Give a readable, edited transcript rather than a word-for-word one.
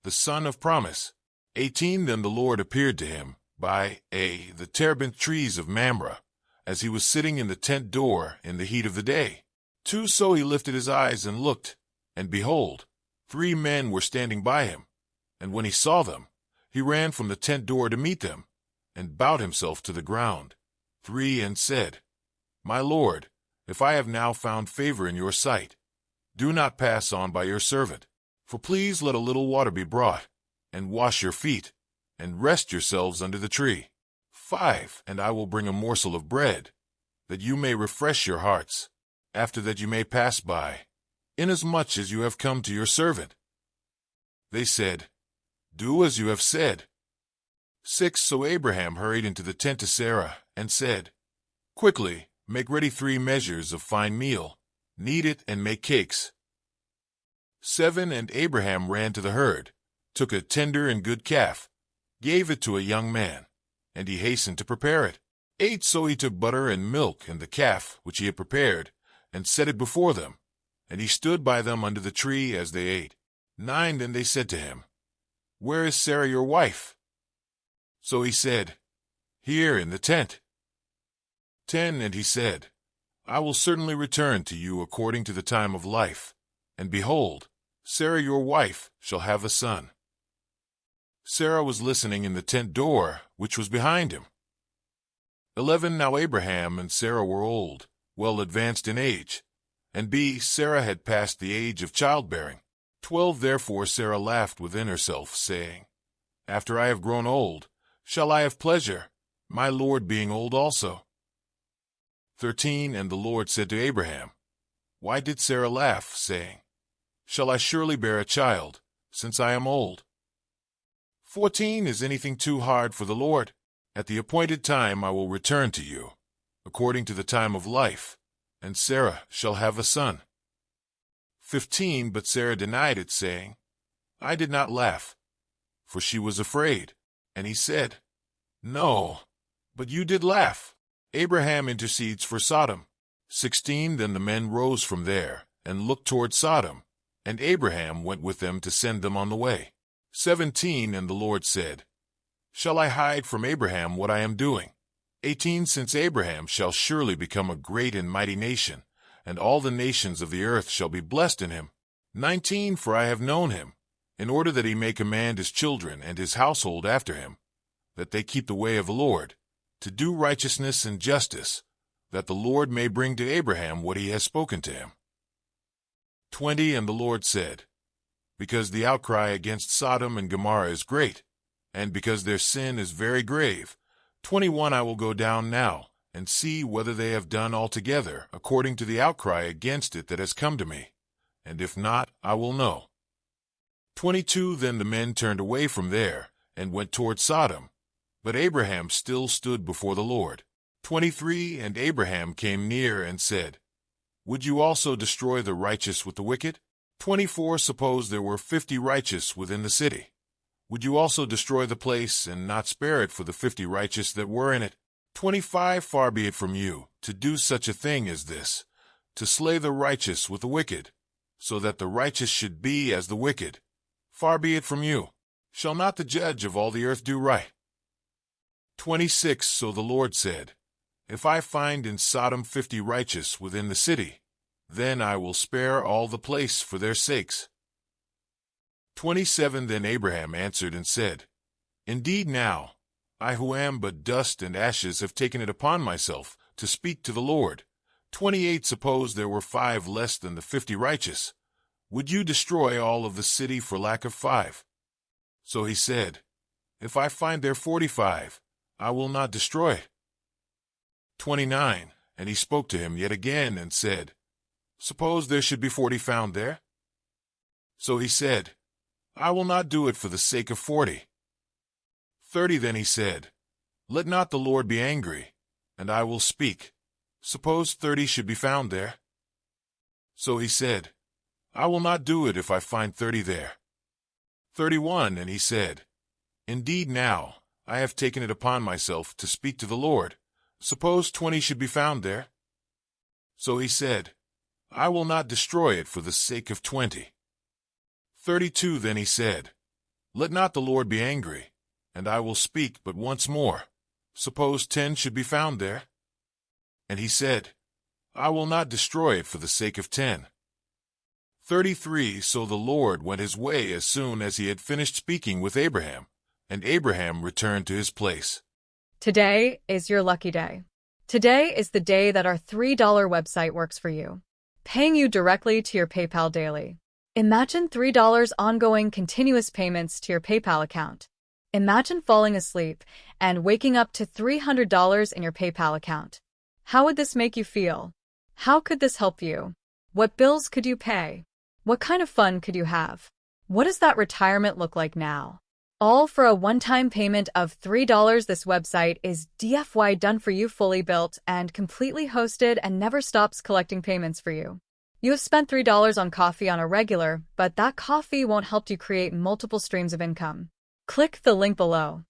the son of promise. 18 Then the Lord appeared to him by the terebinth trees of Mamre, as he was sitting in the tent door in the heat of the day. 2 So he lifted his eyes and looked, and behold, 3 men were standing by him. And when he saw them, he ran from the tent door to meet them, and bowed himself to the ground. 3 And said, My Lord, if I have now found favor in your sight, do not pass on by your servant. For please let a little water be brought, and wash your feet, and rest yourselves under the tree. 5 And I will bring a morsel of bread, that you may refresh your hearts. After that you may pass by, inasmuch as you have come to your servant. They said, Do as you have said. 6 So Abraham hurried into the tent to Sarah, and said, Quickly, make ready 3 measures of fine meal, knead it, and make cakes. 7 And Abraham ran to the herd, took a tender and good calf, gave it to a young man, and he hastened to prepare it. 8 So he took butter and milk and the calf which he had prepared, and set it before them, and he stood by them under the tree as they ate. 9 Then they said to him, Where is Sarah your wife? So he said, Here in the tent. 10 And he said, I will certainly return to you according to the time of life, and behold, Sarah your wife shall have a son. Sarah was listening in the tent door, which was behind him. 11 Now Abraham and Sarah were old, well advanced in age, and Sarah had passed the age of childbearing. 12 Therefore Sarah laughed within herself, saying, After I have grown old, shall I have pleasure, my Lord being old also? 13 And the Lord said to Abraham, Why did Sarah laugh, saying, Shall I surely bear a child, since I am old? 14 Is anything too hard for the Lord? At the appointed time I will return to you, according to the time of life, and Sarah shall have a son. 15 But Sarah denied it, saying, I did not laugh, for she was afraid. And he said, No, but you did laugh. Abraham intercedes for Sodom. 16 Then the men rose from there, and looked toward Sodom, and Abraham went with them to send them on the way. 17 And the Lord said, Shall I hide from Abraham what I am doing? 18 Since Abraham shall surely become a great and mighty nation, and all the nations of the earth shall be blessed in him. 19 For I have known him, in order that he may command his children and his household after him, that they keep the way of the Lord, to do righteousness and justice, that the Lord may bring to Abraham what he has spoken to him. 20 And the Lord said, Because the outcry against Sodom and Gomorrah is great, and because their sin is very grave, 21 I will go down now, and see whether they have done altogether according to the outcry against it that has come to me, and if not, I will know. 22 Then the men turned away from there, and went toward Sodom, but Abraham still stood before the Lord. 23 And Abraham came near and said, Would you also destroy the righteous with the wicked? 24 Suppose there were 50 righteous within the city. Would you also destroy the place, and not spare it for the 50 righteous that were in it? 25 Far be it from you, to do such a thing as this, to slay the righteous with the wicked, so that the righteous should be as the wicked. Far be it from you. Shall not the judge of all the earth do right? 26 So the Lord said, If I find in Sodom 50 righteous within the city, then I will spare all the place for their sakes. 27 Then Abraham answered and said, Indeed now, I who am but dust and ashes have taken it upon myself to speak to the Lord. 28 Suppose there were 5 less than the 50 righteous. Would you destroy all of the city for lack of 5? So he said, If I find there 45, I will not destroy it. 29 And he spoke to him yet again and said, Suppose there should be 40 found there? So he said, I will not do it for the sake of 40. 30 Then he said, Let not the Lord be angry, and I will speak. Suppose 30 should be found there? So he said, I will not do it if I find 30 there. 31 And he said, Indeed now, I have taken it upon myself to speak to the Lord. Suppose 20 should be found there? So he said, I will not destroy it for the sake of 20. 32 Then he said, Let not the Lord be angry, and I will speak but once more. Suppose 10 should be found there? And he said, I will not destroy it for the sake of 10. 33 So the Lord went his way as soon as he had finished speaking with Abraham, and Abraham returned to his place. Today is your lucky day. Today is the day that our $3 website works for you, paying you directly to your PayPal daily. Imagine $3 ongoing continuous payments to your PayPal account. Imagine falling asleep and waking up to $300 in your PayPal account. How would this make you feel? How could this help you? What bills could you pay? What kind of fun could you have? What does that retirement look like now? All for a one-time payment of $3. This website is DFY done for you, fully built and completely hosted, and never stops collecting payments for you. You have spent $3 on coffee on a regular, but that coffee won't help you create multiple streams of income. Click the link below.